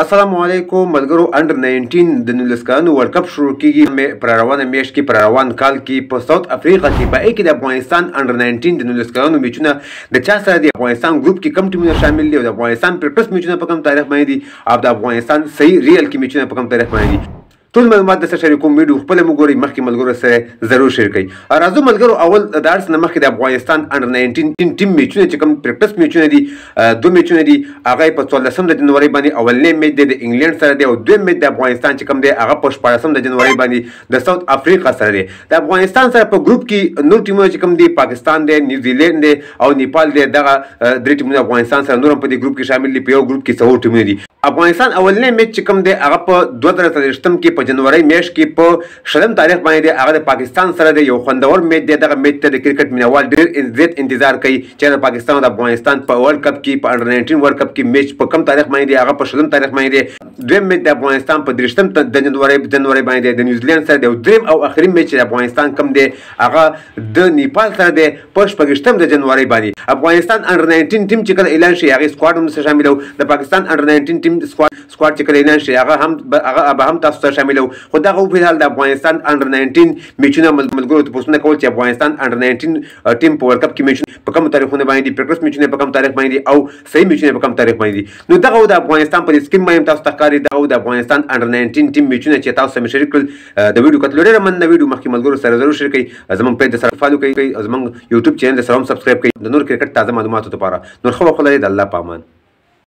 السلام علیکم ملګرو. انډر 19 د 19 کلونو ورلد کپ شروع کیږي پر روانه میاشت کې، پر روان کال کې په ساوث افریقا کې. په کې د افغانستان انډر 19 د 19 کلونو میچونه د چا سره د افغانستان ګروپ کې کم ټیمونه شامل دي او د افغانستان پرپس میچونه په کم تاریخ باندې دي او د افغانستان صحیح ریل کې میچونه په کم تاریخ باندې دي. ټول معلومات د سره کوم ویډیو خپل مګوري مخکې ملګرو سره ضرور شیر کړئ. راځو ملګرو، اول د ارس نه مخکې د افغانستان انډر 19 ټیم میچونه چې کوم پریکټس میچونه دي، دوه میچونه دي. هغه په 14 د جنوري باندې اولنې میچ د انګلند سره دی او دویم میچ د افغانستان چې کوم دی هغه په 14 د جنوري باندې د ساوث افریقا سره دی. د افغانستان سره په ګروپ کې نور ټیمونه چې کوم دي، پاکستان دی، نیوزیلند دی او نیپال دی. دغه درې ټیمونه افغانستان سره نور هم په دې ګروپ کې شامل دي. په یو ګروپ کې څلور ټیمونه دي. افغانستان اولنې میچ چې کوم دی هغه په 2023 کې په جنوري میاشت کې په شلم تاریخ باندې دی. هغه د پاکستان سره دی. یو خوندور میچ دی. دغه میچ ته د کرکټ مینوال ډېر زیات انتظار کوي چې د پاکستان او د افغانستان په ورلد کپ کې، په انډر 19 ورلد کپ کې میچ په کم تاریخ باندې دی؟ هغه په شلم تاریخ باندې دی. دویم میچ د افغانستان په 30 د جنوري باندې دی، د نیوزیلند سره دی. او دریم او اخري میچ د افغانستان کم دی هغه د نیپال سره دی په 14 د جنوري باندې. افغانستان انډر 19 ټیم چې کله اعلان شي هغه سکواډ هم شامل وو. د پاکستان انډر 19 ټیم سکواډ چې کله اعلان شي هغه هم تاسو ته شامل وو. خو دغه په حال د افغانستان انډر 19 میچونه ملګرو ته پوښتنه کول چې افغانستان انډر 19 ټیم په ورلد کپ کې میچونه په کوم تاریخونه باندې دي، پریکټس میچونه په کوم تاریخ باندې دي او صحیح میچونه په کوم تاریخ باندې دي. نو دغه د افغانستان په سکرین باندې تاسو ته ښکاري دغه د افغانستان انډر 19 ټیم میچونه چې تاسو سره شریک کړل. د ویډیو کتلو ډېر مننه. ویډیو مخکې ملګرو سره ضرور شیر کړئ. زموږ پیج سره فالو کړئ، زموږ یوټیوب چینل سره هم سبسکرایب کړئ د نور کرکټ تازه معلوماتو لپاره. نور خو خلک د الله پامان.